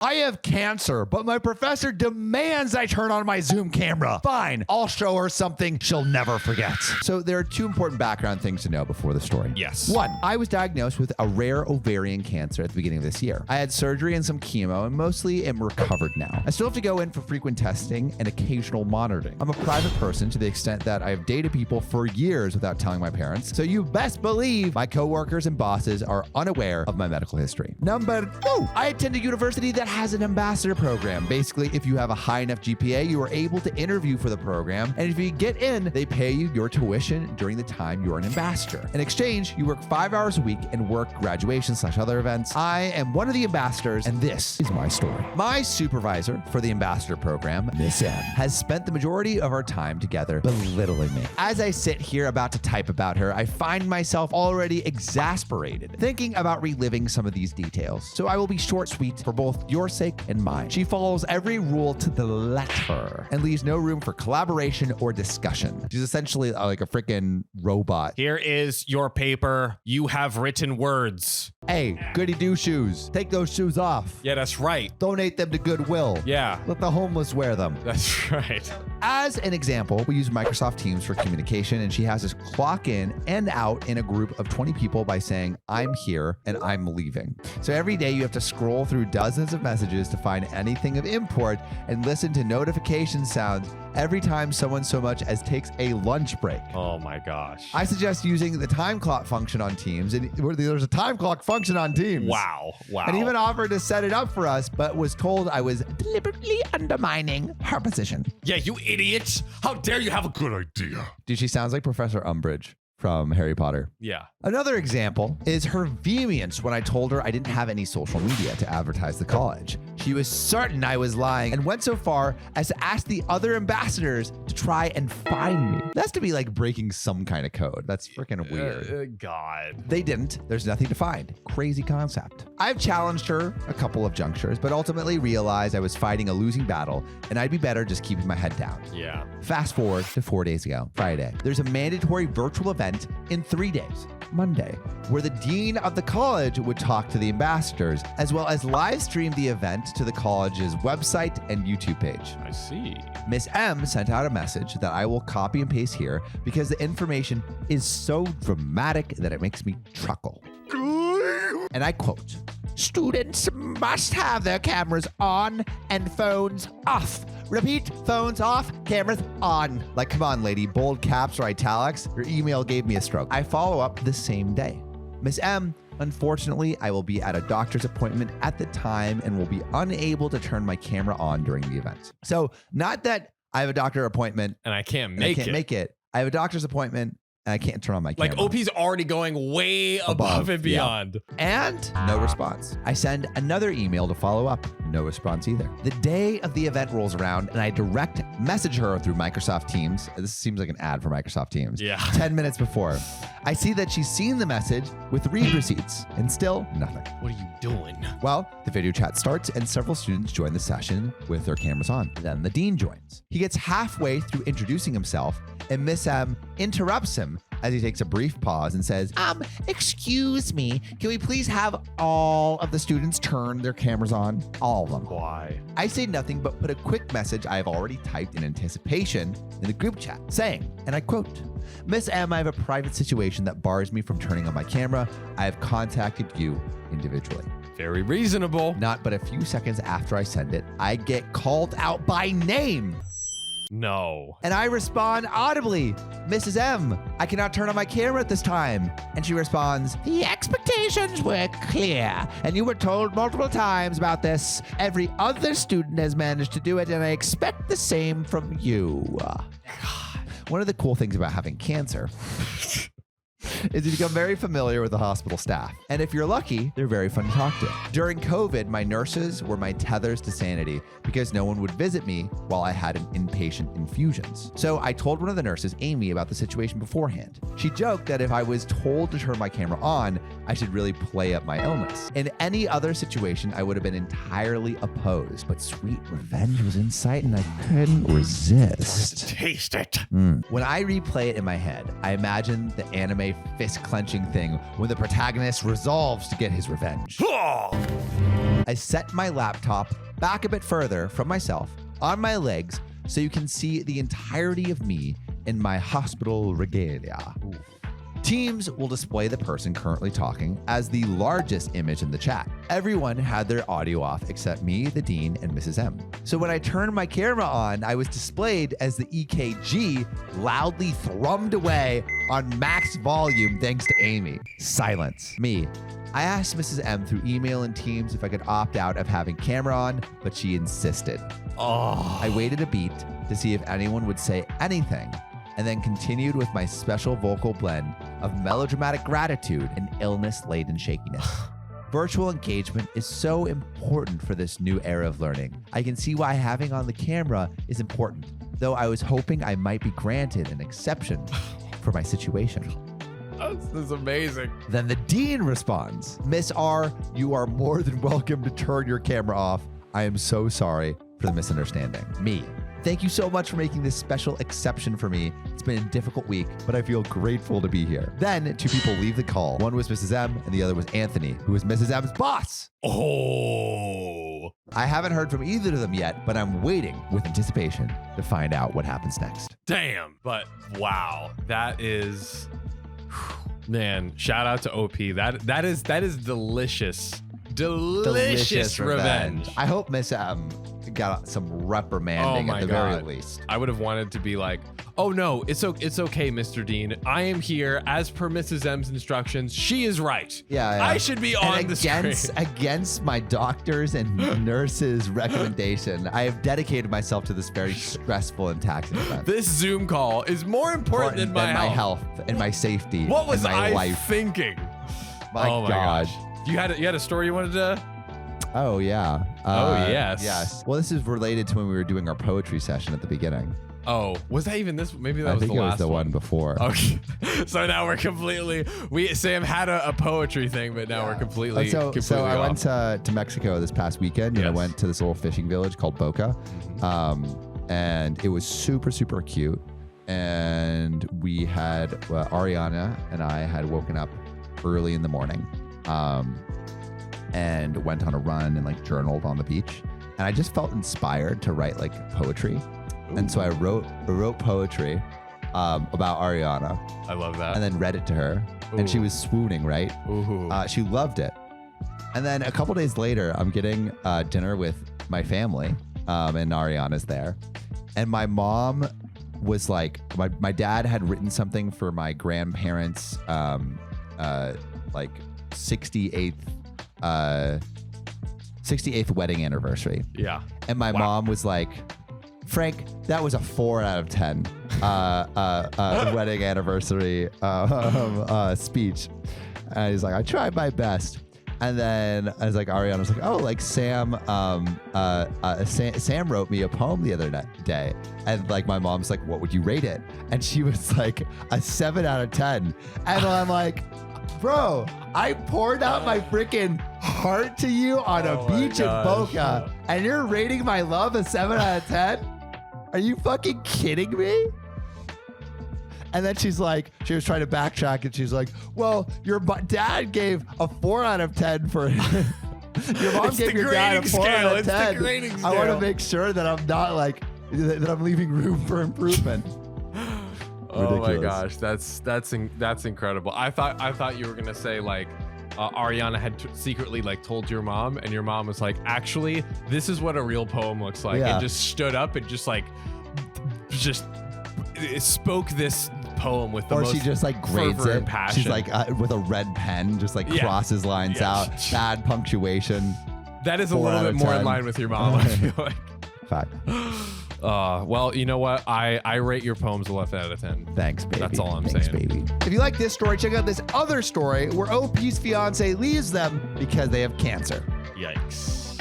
I have cancer, but my professor demands I turn on my Zoom camera. Fine, I'll show her something she'll never forget. So there are two important background things to know before the story. Yes. One, I was diagnosed with a rare ovarian cancer at the beginning of this year. I had surgery and some chemo and mostly am recovered now. I still have to go in for frequent testing and occasional monitoring. I'm a private person to the extent that I have dated people for years without telling my parents. So you best believe my coworkers and bosses are unaware of my medical history. Number two, I attend a university that has an ambassador program. Basically, if you have a high enough GPA, you are able to interview for the program. And if you get in, they pay you your tuition during the time you're an ambassador. In exchange, you work 5 hours a week and work graduation/other events. I am one of the ambassadors, and this is my story. My supervisor for the ambassador program, Miss M, has spent the majority of our time together belittling me. As I sit here about to type about her, I find myself already exasperated, thinking about reliving some of these details. So I will be short, sweet for both your sake and mine. She follows every rule to the letter and leaves no room for collaboration or discussion. She's essentially like a freaking robot. Here is your paper. You have written words. Hey, goody two shoes. Take those shoes off. Yeah, that's right. Donate them to Goodwill. Yeah, Let the homeless wear them. that's right. As an example, we use Microsoft Teams for communication, and she has us clock in and out in a group of 20 people by saying, I'm here and I'm leaving. So every day you have to scroll through dozens of messages to find anything of import and listen to notification sounds every time someone so much as takes a lunch break. Oh my gosh. I suggest using the time clock function on Teams, and there's a time clock function on Teams. Wow. And even offered to set it up for us, but was told I was deliberately undermining her position. Yeah, you idiots. How dare you have a good idea? Dude, she sounds like Professor Umbridge from Harry Potter. Yeah. Another example is her viviance when I told her I didn't have any social media to advertise the college. She was certain I was lying and went so far as to ask the other ambassadors to try and find me. That's to be like breaking some kind of code. That's freaking weird. God. They didn't. There's nothing to find. Crazy concept. I've challenged her a couple of junctures, but ultimately realized I was fighting a losing battle and I'd be better just keeping my head down. Yeah. Fast forward to 4 days ago, Friday. There's a mandatory virtual event in 3 days, Monday, where the dean of the college would talk to the ambassadors, as well as live stream the event to the college's website and YouTube page. I see. Miss M sent out a message that I will copy and paste here because the information is so dramatic that it makes me chuckle. And I quote, "Students must have their cameras on and phones off. Repeat, phones off, cameras on." Like, come on, lady, bold caps or italics. Your email gave me a stroke. I follow up the same day. Miss M, unfortunately, I will be at a doctor's appointment at the time and will be unable to turn my camera on during the event. So not that I have a doctor appointment And I can't and make I can't make it. I have a doctor's appointment and I can't turn on my camera. Like OP's already going way above and beyond. And no response. I send another email to follow up. No response either. The day of the event rolls around and I direct message her through Microsoft Teams. This seems like an ad for Microsoft Teams. Yeah. 10 minutes before. I see that she's seen the message with read receipts and still nothing. What are you doing? Well, the video chat starts and several students join the session with their cameras on. Then the dean joins. He gets halfway through introducing himself and Miss M interrupts him as he takes a brief pause and says, excuse me, can we please have all of the students turn their cameras on? All of them. Why? I say nothing but put a quick message I have already typed in anticipation in the group chat saying, and I quote, "Miss M, I have a private situation that bars me from turning on my camera. I have contacted you individually." Very reasonable. Not but a few seconds after I send it, I get called out by name. No. And I respond audibly, "Mrs. M, I cannot turn on my camera at this time." And she responds, "The expectations were clear, and you were told multiple times about this. Every other student has managed to do it, and I expect the same from you." One of the cool things about having cancer is you become very familiar with the hospital staff. And if you're lucky, they're very fun to talk to. During COVID, my nurses were my tethers to sanity because no one would visit me while I had an inpatient infusions. So I told one of the nurses, Amy, about the situation beforehand. She joked that if I was told to turn my camera on, I should really play up my illness. In any other situation, I would have been entirely opposed, but sweet revenge was in sight and I couldn't resist. Taste it. When I replay it in my head, I imagine the anime a fist-clenching thing when the protagonist resolves to get his revenge. I set my laptop back a bit further from myself on my legs so you can see the entirety of me in my hospital regalia. Teams will display the person currently talking as the largest image in the chat. Everyone had their audio off except me, the dean, and Mrs. M. So when I turned my camera on, I was displayed as the EKG loudly thrummed away on max volume thanks to Amy. Silence. Me. I asked Mrs. M through email and Teams if I could opt out of having camera on, but she insisted. I waited a beat to see if anyone would say anything, and then continued with my special vocal blend of melodramatic gratitude and illness-laden shakiness. Virtual engagement is so important for this new era of learning. I can see why having on the camera is important, though I was hoping I might be granted an exception for my situation. This is amazing. Then the dean responds, Miss R, you are more than welcome to turn your camera off. I am so sorry for the misunderstanding. Me. Thank you so much for making this special exception for me. It's been a difficult week, but I feel grateful to be here. Then 2 people leave the call. One was Mrs. M and the other was Anthony, who is Mrs. M's boss. I haven't heard from either of them yet, but I'm waiting with anticipation to find out what happens next. Damn. But wow, that is, man, shout out to OP. That is delicious. Delicious revenge. I hope Miss M got some reprimanding at the very least. I would have wanted to be like, oh no, it's okay, Mr. Dean. I am here as per Mrs. M's instructions. She is right. Yeah. I should be on the screen. Against my doctors and nurses' recommendation, I have dedicated myself to this very stressful and taxing event. This Zoom call is more important than my health and my safety. What was and my I life. thinking? My gosh. You had a story you wanted to? Oh yeah. Yes. Yes. Well, this is related to when we were doing our poetry session at the beginning. Oh, was that even this? Maybe that was the last one. I think it was the one before. Okay. So now we're completely. Sam had a poetry thing, but now we're completely. So I went to Mexico this past weekend, and I went to this little fishing village called Boca, and it was super super cute. And we had Ariana and I had woken up early in the morning. And went on a run and like journaled on the beach, and I just felt inspired to write like poetry. Ooh. And so I wrote poetry about Ariana. I love that. And then read it to her. Ooh. And she was swooning, right? Ooh. She loved it. And then a couple days later, I'm getting dinner with my family, and Ariana's there, and my mom was like, my dad had written something for my grandparents' like 68th wedding anniversary. Yeah. And my mom was like, Frank, that was a 4 out of 10 wedding anniversary speech. And he's like, I tried my best. And then I was like, Ariana was like, oh, like Sam wrote me a poem the other day. And like my mom's like, what would you rate it? And she was like, a 7 out of 10. And I'm like, bro, I poured out my freaking heart to you on a beach in Boca, and you're rating my love a 7 out of 10? Are you fucking kidding me? And then she was trying to backtrack, and she's like, well, your dad gave a 4 out of 10 for your mom gave your dad a 4 out of 10. I want to make sure that I'm not like, that I'm leaving room for improvement. Oh my gosh, that's incredible. I thought you were gonna say like Ariana had secretly like told your mom, and your mom was like, actually, this is what a real poem looks like, and just stood up and just spoke this poem with the most she just like grades it. She's like with a red pen, just like crosses lines out, bad punctuation. That is a little bit more in line with your mom, I feel like. Fact. Well, you know what? I rate your poems 11 out of 10. Thanks, baby. That's all I'm saying. Baby. If you like this story, check out this other story where OP's fiance leaves them because they have cancer. Yikes.